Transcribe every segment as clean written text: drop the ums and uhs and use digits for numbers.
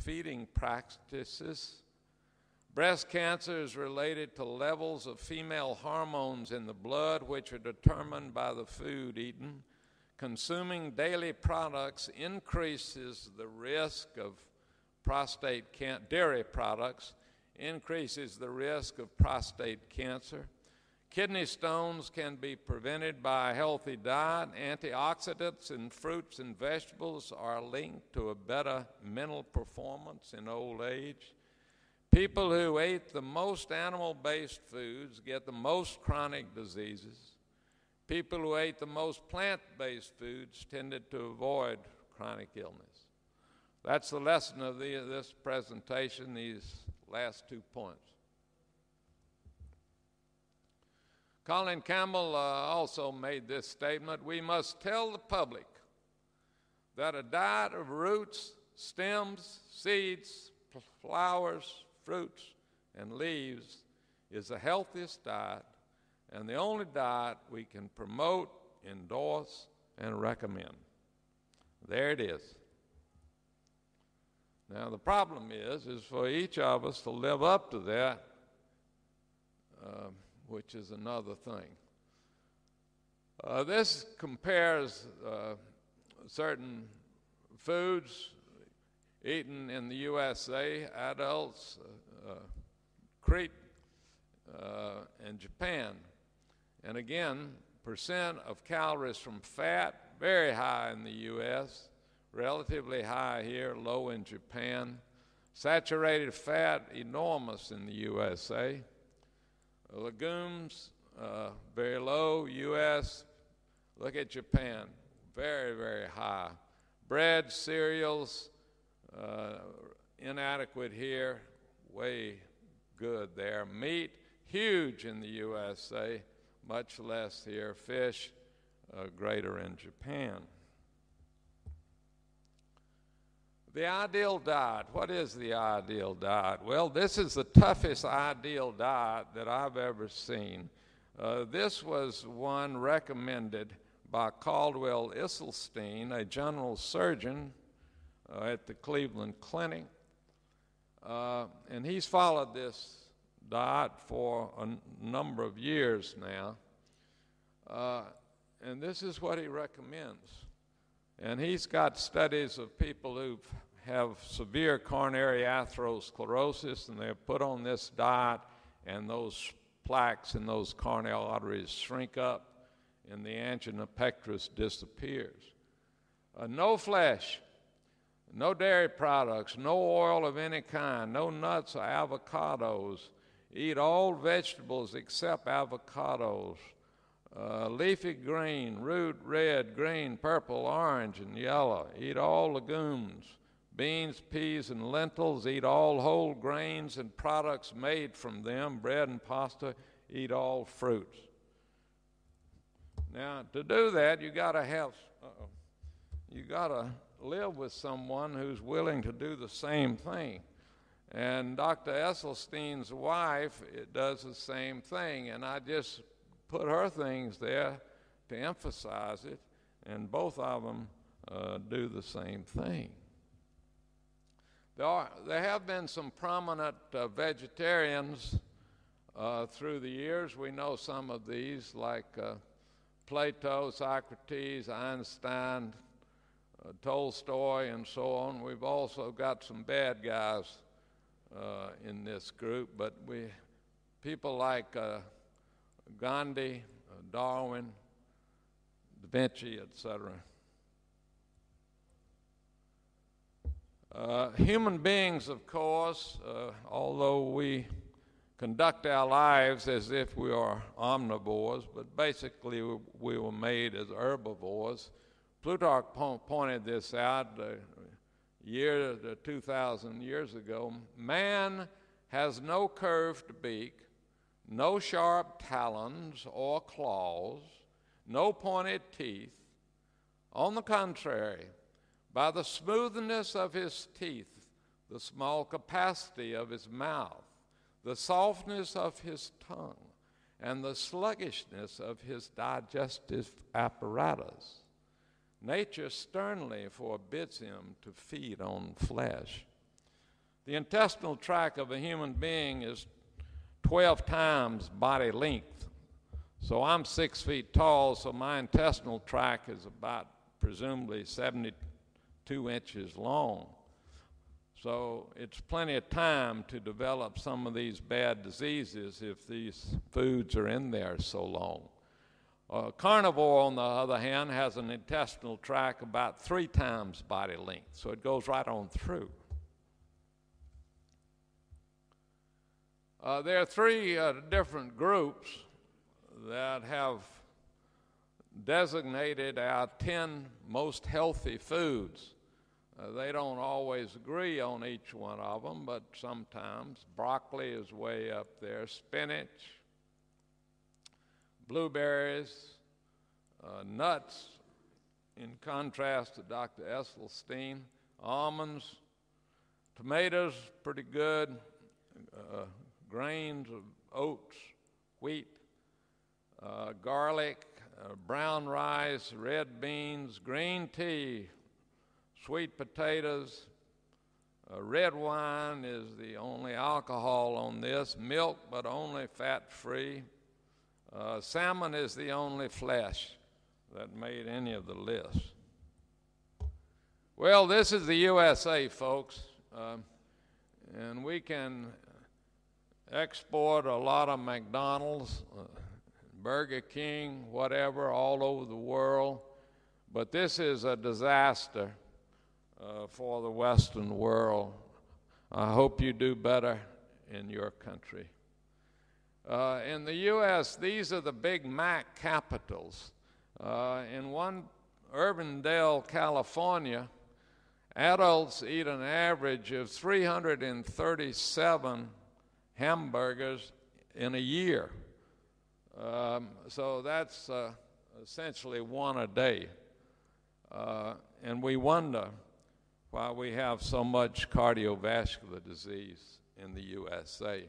feeding practices. Breast cancer is related to levels of female hormones in the blood, which are determined by the food eaten. Consuming daily products increases the risk of prostate cancer. Dairy products increases the risk of prostate cancer. Kidney stones can be prevented by a healthy diet. Antioxidants in fruits and vegetables are linked to a better mental performance in old age. People who ate the most animal-based foods get the most chronic diseases. People who ate the most plant-based foods tended to avoid chronic illness. That's the lesson of this presentation, these last 2 points. Colin Campbell also made this statement: we must tell the public that a diet of roots, stems, seeds, flowers, fruits, and leaves is the healthiest diet and the only diet we can promote, endorse, and recommend. There it is. Now the problem is for each of us to live up to that, which is another thing. This compares certain foods eaten in the USA, adults, Crete, and Japan. And again, percent of calories from fat, very high in the U.S., relatively high here, low in Japan. Saturated fat, enormous in the USA. Legumes, very low, U.S. Look at Japan, very, very high. Bread, cereals, inadequate here, way good there. Meat, huge in the USA, much less here. Fish, greater in Japan. The ideal diet. What is the ideal diet? Well, this is the toughest ideal diet that I've ever seen. This was one recommended by Caldwell Esselstyn, a general surgeon at the Cleveland Clinic. And he's followed this diet for a number of years now. And this is what he recommends. And he's got studies of people who have severe coronary atherosclerosis, and they're put on this diet, and those plaques in those coronary arteries shrink up, and the angina pectoris disappears. No flesh, no dairy products, no oil of any kind, no nuts or avocados. Eat all vegetables except avocados. Leafy green, root red, green, purple, orange, and yellow. Eat all legumes, beans, peas, and lentils. Eat all whole grains and products made from them, bread and pasta. Eat all fruits. Now, to do that, you got to live with someone who's willing to do the same thing. And Dr. Esselstyn's wife does the same thing, and I just put her things there to emphasize it, and both of them do the same thing. There have been some prominent vegetarians through the years. We know some of these, like Plato, Socrates, Einstein, Tolstoy, and so on. We've also got some bad guys in this group, but people like Gandhi, Darwin, Da Vinci, etc. Human beings, of course, although we conduct our lives as if we are omnivores, but basically we were made as herbivores. Plutarch pointed this out 2,000 years ago. Man has no curved beak, no sharp talons or claws, no pointed teeth. On the contrary, by the smoothness of his teeth, the small capacity of his mouth, the softness of his tongue, and the sluggishness of his digestive apparatus, nature sternly forbids him to feed on flesh. The intestinal tract of a human being is 12 times body length. So I'm 6 feet tall, so my intestinal tract is about presumably 72 inches long. So it's plenty of time to develop some of these bad diseases if these foods are in there so long. A carnivore, on the other hand, has an intestinal tract about 3 times body length, so it goes right on through. There are 3 different groups that have designated our 10 most healthy foods. They don't always agree on each one of them, but sometimes. Broccoli is way up there, spinach, blueberries, nuts, in contrast to Dr. Esselstyn, almonds, tomatoes, pretty good, grains of oats, wheat, garlic, brown rice, red beans, green tea, sweet potatoes, red wine is the only alcohol on this, milk but only fat-free. Salmon is the only flesh that made any of the list. Well, this is the USA, folks, and we can export a lot of McDonald's, Burger King, whatever, all over the world, but this is a disaster for the Western world. I hope you do better in your country. In the U.S., these are the Big Mac capitals. In one Urbandale, California, adults eat an average of 337 hamburgers in a year. So that's essentially one a day. And we wonder why we have so much cardiovascular disease in the USA.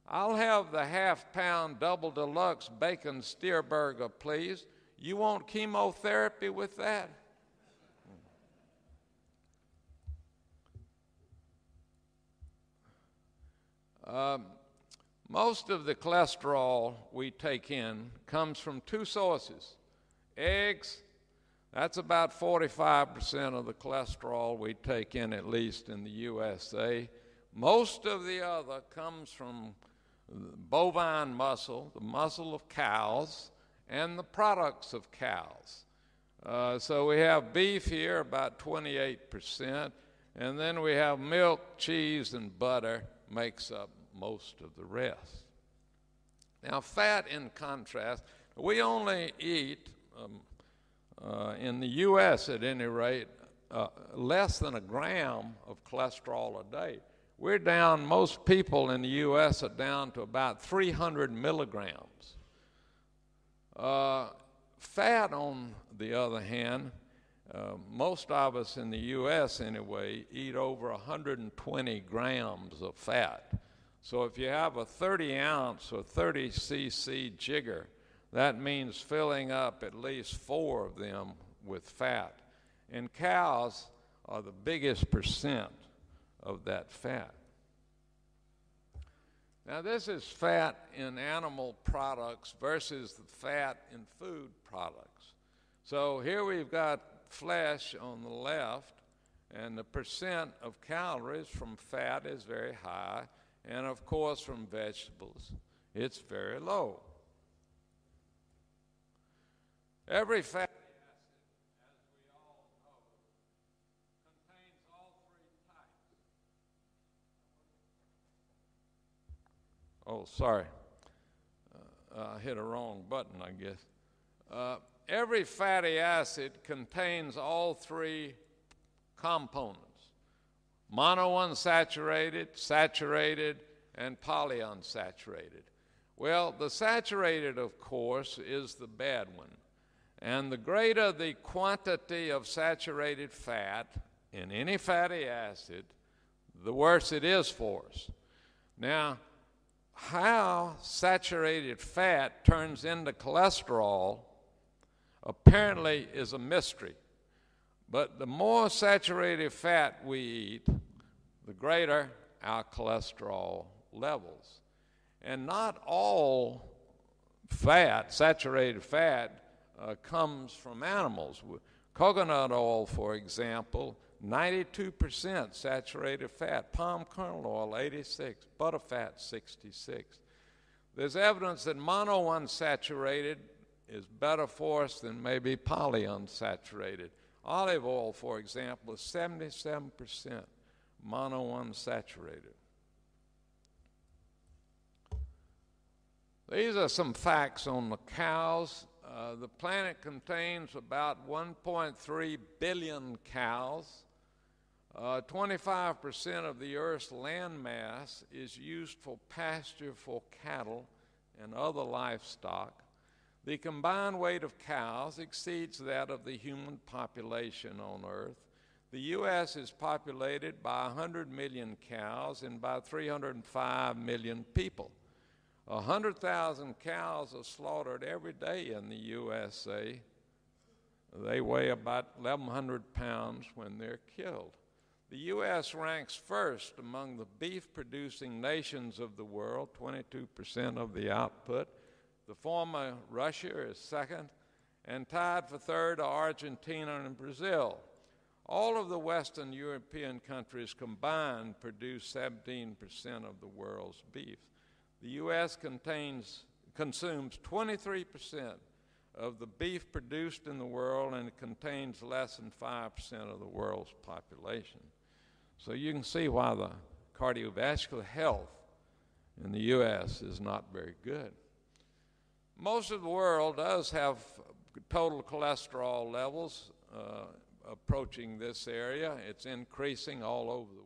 I'll have the half-pound double deluxe bacon steer burger, please. You want chemotherapy with that? Most of the cholesterol we take in comes from 2 sources. Eggs, that's about 45% of the cholesterol we take in, at least in the USA. Most of the other comes from bovine muscle, the muscle of cows, and the products of cows. So we have beef here, about 28%, and then we have milk, cheese, and butter makes up most of the rest. Now, fat, in contrast, we only eat, in the U.S. at any rate, less than a gram of cholesterol a day. We're down, most people in the U.S. are down to about 300 milligrams. Fat, on the other hand, most of us in the U.S. anyway, eat over 120 grams of fat. So if you have a 30-ounce or 30 cc jigger, that means filling up at least 4 of them with fat. And cows are the biggest percent of that fat. Now, this is fat in animal products versus the fat in food products. So here we've got flesh on the left, and the percent of calories from fat is very high, and of course from vegetables it's very low. Every fatty acid, as we all know, contains all 3 types. Oh, sorry. I hit a wrong button, I guess. Every fatty acid contains all 3 components: monounsaturated, saturated, and polyunsaturated. Well, the saturated, of course, is the bad one. And the greater the quantity of saturated fat in any fatty acid, the worse it is for us. Now, how saturated fat turns into cholesterol apparently is a mystery. But the more saturated fat we eat, the greater our cholesterol levels. And not all fat, saturated fat, comes from animals. Coconut oil, for example, 92% saturated fat. Palm kernel oil, 86. Butterfat, 66. There's evidence that monounsaturated is better for us than maybe polyunsaturated. Olive oil, for example, is 77% monounsaturated. These are some facts on the cows. The planet contains about 1.3 billion cows. 25% of the Earth's land mass is used for pasture for cattle and other livestock. The combined weight of cows exceeds that of the human population on Earth. The U.S. is populated by 100 million cows and by 305 million people. 100,000 cows are slaughtered every day in the USA. They weigh about 1,100 pounds when they're killed. The U.S. ranks first among the beef-producing nations of the world, 22% of the output. The former Russia is second, and tied for third are Argentina and Brazil. All of the Western European countries combined produce 17% of the world's beef. The U.S. consumes 23% of the beef produced in the world, and it contains less than 5% of the world's population. So you can see why the cardiovascular health in the U.S. is not very good. Most of the world does have total cholesterol levels approaching this area. It's increasing all over the